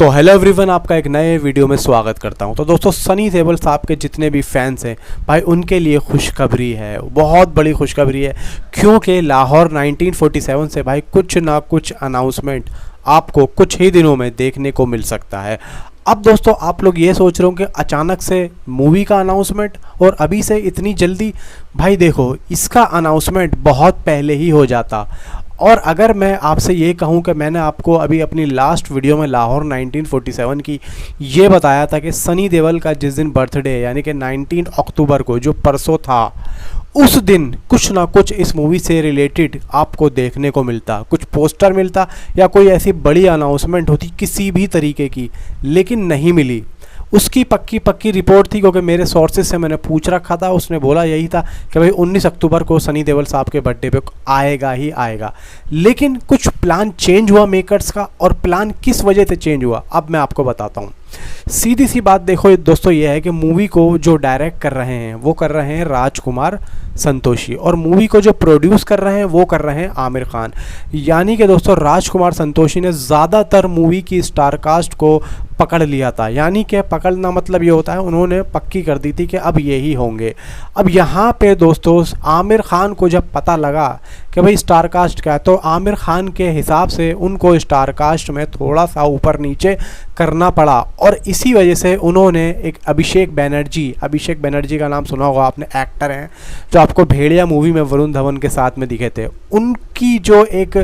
तो hello everyone, आपका एक नए वीडियो में स्वागत करता हूं। तो दोस्तों, सनी देओल साहब के जितने भी फैंस हैं भाई, उनके लिए खुशखबरी है, बहुत बड़ी खुशखबरी है। क्योंकि लाहौर 1947 से भाई कुछ ना कुछ अनाउंसमेंट आपको कुछ ही दिनों में देखने को मिल सकता है। अब दोस्तों, आप लोग ये सोच रहे हो कि अचानक से मूवी का अनाउंसमेंट और अभी से इतनी जल्दी। भाई देखो, इसका अनाउंसमेंट बहुत पहले ही हो जाता। और अगर मैं आपसे ये कहूं कि मैंने आपको अभी अपनी लास्ट वीडियो में लाहौर 1947 की ये बताया था कि सनी देओल का जिस दिन बर्थडे यानी कि 19 अक्टूबर को, जो परसों था, उस दिन कुछ ना कुछ इस मूवी से रिलेटेड आपको देखने को मिलता, कुछ पोस्टर मिलता या कोई ऐसी बड़ी अनाउंसमेंट होती किसी भी तरीके की, लेकिन नहीं मिली। उसकी पक्की रिपोर्ट थी, क्योंकि मेरे सोर्सेज से मैंने पूछ रखा था, उसने बोला यही था कि भाई 19 अक्टूबर को सनी देओल साहब के बर्थडे पे आएगा ही आएगा। लेकिन कुछ प्लान चेंज हुआ मेकर्स का, और प्लान किस वजह से चेंज हुआ अब मैं आपको बताता हूँ। सीधी सी बात देखो दोस्तों, ये है कि मूवी को जो डायरेक्ट कर रहे हैं वो कर रहे हैं राजकुमार संतोषी, और मूवी को जो प्रोड्यूस कर रहे हैं वो कर रहे हैं आमिर खान। यानी कि दोस्तों, राजकुमार संतोषी ने ज़्यादातर मूवी की स्टार कास्ट को पकड़ लिया था। यानी कि पकड़ना मतलब ये होता है, उन्होंने पक्की कर दी थी कि अब यही होंगे। अब यहाँ पे दोस्तों, आमिर खान को जब पता लगा कि भाई स्टार कास्ट क्या है, तो आमिर खान के हिसाब से उनको स्टार कास्ट में थोड़ा सा ऊपर नीचे करना पड़ा। और इसी वजह से उन्होंने एक अभिषेक बनर्जी का नाम सुना होगा आपने, एक्टर हैं जो आपको भेड़िया मूवी में वरुण धवन के साथ में दिखे थे, उनकी जो एक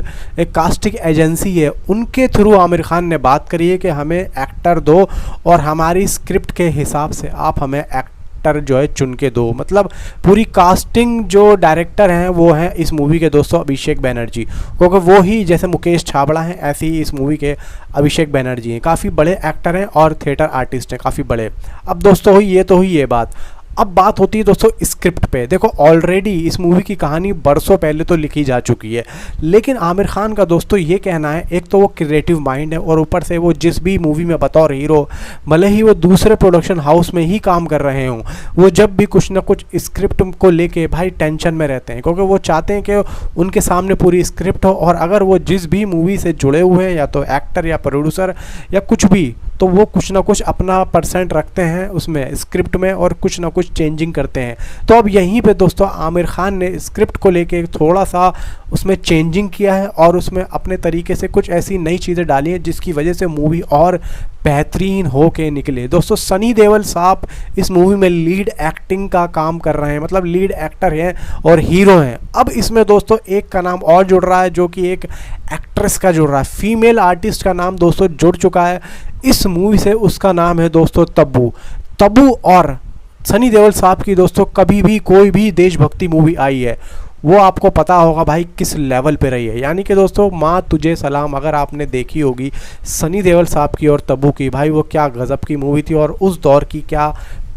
कास्टिंग एजेंसी है, उनके थ्रू आमिर खान ने बात करी है कि हमें एक्टर दो और हमारी स्क्रिप्ट के हिसाब से आप हमें एक्टर जो है चुन के दो। मतलब पूरी कास्टिंग जो डायरेक्टर हैं वो हैं इस मूवी के दोस्तों अभिषेक बनर्जी, क्योंकि वो ही जैसे मुकेश छाबड़ा हैं ऐसे ही इस मूवी के अभिषेक बनर्जी हैं। काफ़ी बड़े एक्टर हैं और थिएटर आर्टिस्ट हैं, काफ़ी बड़े। अब दोस्तों हुई ये बात। अब बात होती है दोस्तों स्क्रिप्ट पे। देखो, ऑलरेडी इस मूवी की कहानी बरसों पहले तो लिखी जा चुकी है, लेकिन आमिर खान का दोस्तों ये कहना है, एक तो वो क्रिएटिव माइंड है, और ऊपर से वो जिस भी मूवी में बतौर हीरो, भले ही वो दूसरे प्रोडक्शन हाउस में ही काम कर रहे हों, वो जब भी कुछ ना कुछ स्क्रिप्ट को लेके भाई टेंशन में रहते हैं, क्योंकि वो चाहते हैं कि उनके सामने पूरी स्क्रिप्ट हो, और अगर वो जिस भी मूवी से जुड़े हुए हैं, या तो एक्टर या प्रोड्यूसर या कुछ भी, तो वो कुछ ना कुछ अपना % रखते हैं उसमें स्क्रिप्ट में, और कुछ ना कुछ चेंजिंग करते हैं। तो अब यहीं पे दोस्तों आमिर खान ने स्क्रिप्ट को लेके थोड़ा सा उसमें चेंजिंग किया है, और उसमें अपने तरीके से कुछ ऐसी नई चीज़ें डाली हैं जिसकी वजह से मूवी और बेहतरीन हो के निकले। दोस्तों, सनी देओल साहब इस मूवी में लीड एक्टिंग का काम कर रहे हैं, मतलब लीड एक्टर हैं और हीरो हैं। अब इसमें दोस्तों एक का नाम और जुड़ रहा है, जो कि एक एक्ट्रेस का जुड़ रहा है, फीमेल आर्टिस्ट का नाम दोस्तों जुड़ चुका है इस मूवी से। उसका नाम है दोस्तों तब्बू। और सनी देओल साहब की दोस्तों कभी भी कोई भी देशभक्ति मूवी आई है, वो आपको पता होगा भाई किस लेवल पे रही है। यानी कि दोस्तों, माँ तुझे सलाम अगर आपने देखी होगी सनी देओल साहब की और तब्बू की, भाई वो क्या गज़ब की मूवी थी, और उस दौर की क्या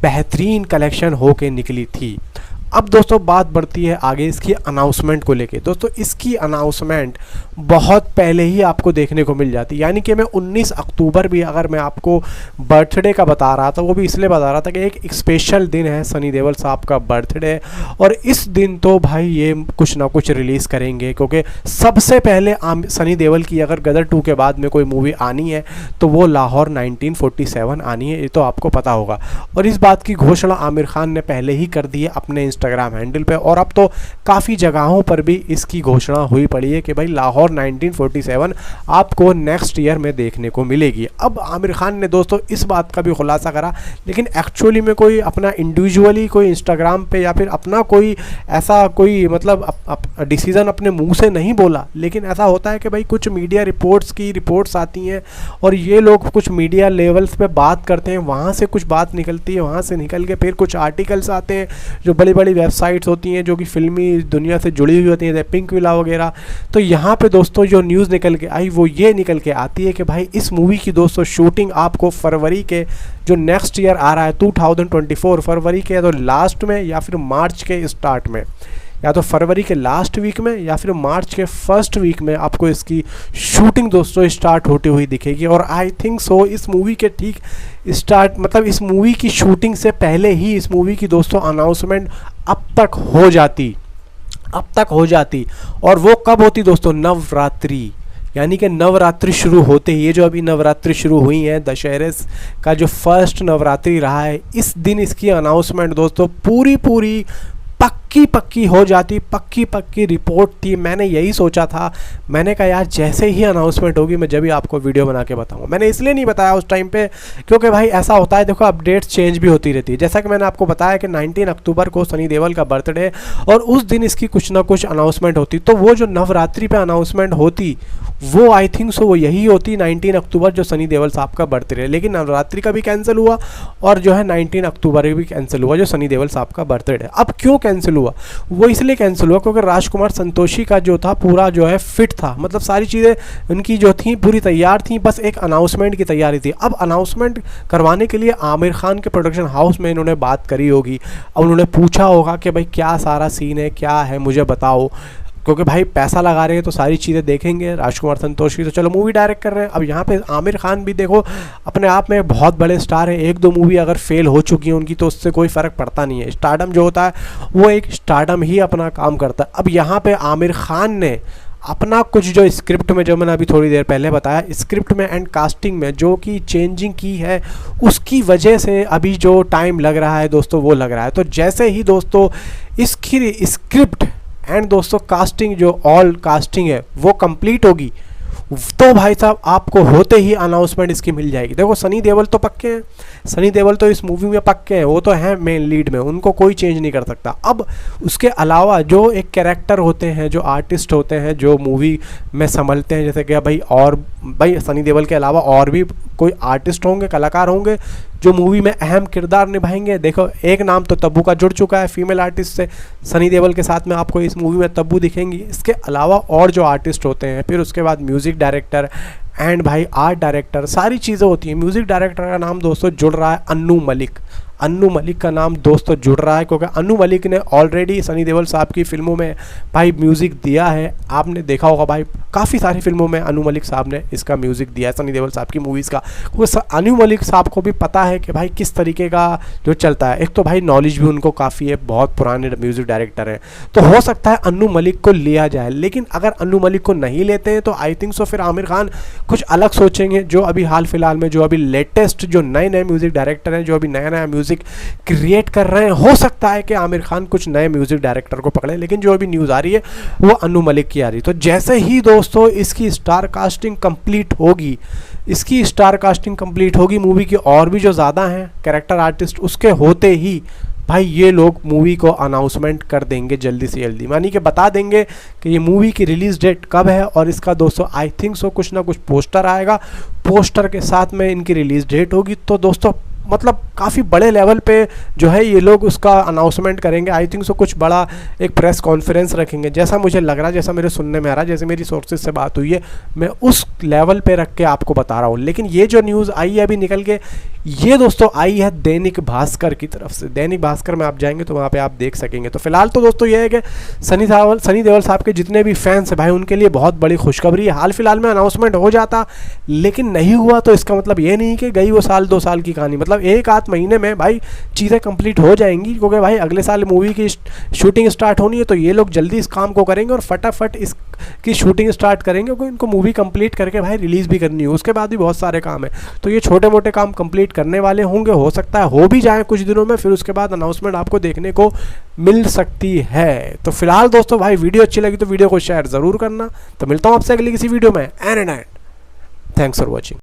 बेहतरीन कलेक्शन हो के निकली थी। अब दोस्तों बात बढ़ती है आगे इसकी अनाउंसमेंट को लेके। दोस्तों, इसकी अनाउंसमेंट बहुत पहले ही आपको देखने को मिल जाती है। यानी कि मैं 19 अक्टूबर भी अगर मैं आपको बर्थडे का बता रहा था, वो भी इसलिए बता रहा था कि एक स्पेशल दिन है सनी देओल साहब का बर्थडे, और इस दिन तो भाई ये कुछ ना कुछ रिलीज़ करेंगे, क्योंकि सबसे पहले सनी देओल की अगर गदर 2 के बाद में कोई मूवी आनी है तो वो लाहौर 1947 आनी है, ये तो आपको पता होगा। और इस बात की घोषणा आमिर खान ने पहले ही कर दी है अपने इंस्टाग्राम हैंडल पे, और अब तो काफ़ी जगहों पर भी इसकी घोषणा हुई पड़ी है कि भाई लाहौर 1947 आपको नेक्स्ट ईयर में देखने को मिलेगी। अब आमिर खान ने दोस्तों इस बात का भी खुलासा करा, लेकिन एक्चुअली में कोई अपना इंडिविजुअली कोई इंस्टाग्राम पे या फिर अपना कोई ऐसा कोई मतलब डिसीज़न अपने मुंह से नहीं बोला। लेकिन ऐसा होता है कि भाई कुछ मीडिया रिपोर्ट्स आती हैं, और ये लोग कुछ मीडिया लेवल्स पे बात करते हैं, वहाँ से कुछ बात निकलती है, वहाँ से निकल के फिर कुछ आर्टिकल्स आते हैं जो बड़ी वेबसाइट्स होती हैं जो कि फिल्मी दुनिया से जुड़ी हुई होती हैं, जैसे पिंक विला वगैरह। तो यहाँ पे दोस्तों जो न्यूज़ निकल के आई वो ये निकल के आती है कि भाई इस मूवी की दोस्तों शूटिंग आपको फरवरी के जो नेक्स्ट ईयर आ रहा है 2024 फरवरी के तो लास्ट में, या फिर मार्च के स्टार्ट में, या तो फरवरी के लास्ट वीक में या फिर मार्च के फर्स्ट वीक में आपको इसकी शूटिंग दोस्तों स्टार्ट होती हुई दिखेगी। और आई थिंक सो इस मूवी के ठीक स्टार्ट मतलब इस मूवी की शूटिंग से पहले ही इस मूवी की दोस्तों अनाउंसमेंट अब तक हो जाती। और वो कब होती दोस्तों? नवरात्रि यानी कि नवरात्रि शुरू होते ही, ये जो अभी नवरात्रि शुरू हुई है, दशहरे का जो फर्स्ट नवरात्रि रहा है, इस दिन इसकी अनाउंसमेंट दोस्तों पूरी पक्की हो जाती, पक्की रिपोर्ट थी। मैंने यही सोचा था, मैंने कहा यार जैसे ही अनाउंसमेंट होगी मैं जब भी आपको वीडियो बना के बताऊंगा। मैंने इसलिए नहीं बताया उस टाइम पे क्योंकि भाई ऐसा होता है, देखो अपडेट्स चेंज भी होती रहती है। जैसा कि मैंने आपको बताया कि 19 अक्टूबर को सनी देओल का बर्थडे और उस दिन इसकी कुछ ना कुछ अनाउंसमेंट होती, तो वो जो नवरात्रि पे अनाउंसमेंट होती वो आई थिंक सो वो यही होती 19 अक्टूबर जो सनी देओल साहब का बर्थडे है। लेकिन नवरात्रि का भी कैंसिल हुआ और जो है 19 अक्टूबर भी कैंसिल हुआ जो सनी देओल साहब का बर्थडे है। अब क्यों कैंसिल हुआ? वो इसलिए कैंसिल हुआ क्योंकि राजकुमार संतोषी का जो था पूरा जो है फिट था, मतलब सारी चीज़ें उनकी जो थी पूरी तैयार थी, बस एक अनाउंसमेंट की तैयारी थी। अब अनाउंसमेंट करवाने के लिए आमिर खान के प्रोडक्शन हाउस में इन्होंने बात करी होगी, अब उन्होंने पूछा होगा कि भाई क्या सारा सीन है, क्या है मुझे बताओ, क्योंकि भाई पैसा लगा रहे हैं तो सारी चीज़ें देखेंगे। राजकुमार संतोषी तो चलो मूवी डायरेक्ट कर रहे हैं, अब यहाँ पे आमिर खान भी देखो अपने आप में बहुत बड़े स्टार हैं, एक दो मूवी अगर फेल हो चुकी है उनकी तो उससे कोई फ़र्क पड़ता नहीं है। स्टारडम जो होता है वो एक स्टारडम ही अपना काम करता है। अब यहाँ पे आमिर खान ने अपना कुछ जो स्क्रिप्ट में, जो मैंने अभी थोड़ी देर पहले बताया, स्क्रिप्ट में एंड कास्टिंग में जो कि चेंजिंग की है उसकी वजह से अभी जो टाइम लग रहा है दोस्तों वो लग रहा है। तो जैसे ही दोस्तों इसकी स्क्रिप्ट एंड दोस्तों कास्टिंग जो ऑल कास्टिंग है वो कंप्लीट होगी तो भाई साहब आपको होते ही अनाउंसमेंट इसकी मिल जाएगी। देखो सनी देओल तो पक्के हैं, सनी देओल तो इस मूवी में पक्के हैं, वो तो हैं मेन लीड में, उनको कोई चेंज नहीं कर सकता। अब उसके अलावा जो एक कैरेक्टर होते हैं, जो आर्टिस्ट होते हैं, जो मूवी में संभलते हैं, जैसे कि भाई और भाई सनी देओल के अलावा और भी कोई आर्टिस्ट होंगे, कलाकार होंगे जो मूवी में अहम किरदार निभाएंगे। देखो एक नाम तो तब्बू का जुड़ चुका है फीमेल आर्टिस्ट से, सनी देओल के साथ में आपको इस मूवी में तब्बू दिखेंगी। इसके अलावा और जो आर्टिस्ट होते हैं, फिर उसके बाद म्यूज़िक डायरेक्टर एंड भाई आर्ट डायरेक्टर, सारी चीज़ें होती हैं। म्यूज़िक डायरेक्टर का नाम दोस्तों जुड़ रहा है अन्नू मलिक, अन्नू मलिक का नाम दोस्तों जुड़ रहा है क्योंकि अन्नू मलिक ने ऑलरेडी सनी देओल साहब की फिल्मों में भाई म्यूज़िक दिया है। आपने देखा होगा भाई काफ़ी सारी फिल्मों में अन्नू मलिक साहब ने इसका म्यूज़िक दिया है सनी देओल साहब की मूवीज़ का। क्योंकि अन्नू मलिक साहब को भी पता है कि भाई किस तरीके का जो चलता है, एक तो भाई नॉलेज भी उनको काफ़ी है, बहुत पुराने म्यूज़िक डायरेक्टर हैं, तो हो सकता है अन्नू मलिक को लिया जाए। लेकिन अगर अन्नू मलिक को नहीं लेते हैं तो आई थिंक सो फिर आमिर खान कुछ अलग सोचेंगे। जो अभी हाल फिलहाल में जो अभी लेटेस्ट जो नए म्यूज़िक डायरेक्टर हैं, जो अभी नया म्यूज़िक क्रिएट कर रहे हैं, हो सकता है कि आमिर खान कुछ नए म्यूजिक डायरेक्टर को पकड़े, लेकिन जो अभी न्यूज़ आ रही है वो अन्नू मलिक की आ रही है। तो जैसे ही दोस्तों इसकी स्टार कास्टिंग कंप्लीट होगी, इसकी स्टार कास्टिंग कंप्लीट होगी, मूवी की और भी जो ज़्यादा हैं कैरेक्टर आर्टिस्ट, उसके होते ही भाई ये लोग मूवी को अनाउंसमेंट कर देंगे जल्दी से जल्दी, मानी कि बता देंगे कि ये मूवी की रिलीज़ डेट कब है। और इसका दोस्तों आई थिंक सो कुछ ना कुछ पोस्टर आएगा, पोस्टर के साथ में इनकी रिलीज़ डेट होगी। तो दोस्तों मतलब काफ़ी बड़े लेवल पे जो है ये लोग उसका अनाउंसमेंट करेंगे। आई थिंक सो कुछ बड़ा एक प्रेस कॉन्फ्रेंस रखेंगे, जैसा मुझे लग रहा है, जैसा मेरे सुनने में आ रहा है, जैसे मेरी सोर्सेज से बात हुई है, मैं उस लेवल पे रख के आपको बता रहा हूँ। लेकिन ये जो न्यूज़ आई है अभी निकल के, ये दोस्तों आई है दैनिक भास्कर की तरफ से। दैनिक भास्कर में आप जाएंगे तो वहाँ पे आप देख सकेंगे। तो फिलहाल तो दोस्तों ये है कि सनी देओल साहब के जितने भी फैंस हैं भाई उनके लिए बहुत बड़ी खुशखबरी है। हाल फिलहाल में अनाउंसमेंट हो जाता लेकिन नहीं हुआ तो इसका मतलब ये नहीं कि गई वो साल 2 साल की कहानी, मतलब 1-8 महीने में भाई चीज़ें कंप्लीट हो जाएंगी। क्योंकि भाई अगले साल मूवी की शूटिंग स्टार्ट होनी है तो ये लोग जल्दी इस काम को करेंगे और फटाफट इसकी शूटिंग स्टार्ट करेंगे, क्योंकि इनको मूवी कंप्लीट करके भाई रिलीज़ भी करनी है। उसके बाद भी बहुत सारे काम है, तो ये छोटे मोटे काम कंप्लीट करने वाले होंगे, हो सकता है हो भी जाए कुछ दिनों में, फिर उसके बाद अनाउंसमेंट आपको देखने को मिल सकती है। तो फिलहाल दोस्तों भाई वीडियो अच्छी लगी तो वीडियो को शेयर ज़रूर करना। तो मिलता हूँ आपसे अगली किसी वीडियो में, एंड थैंक्स फॉर वॉचिंग।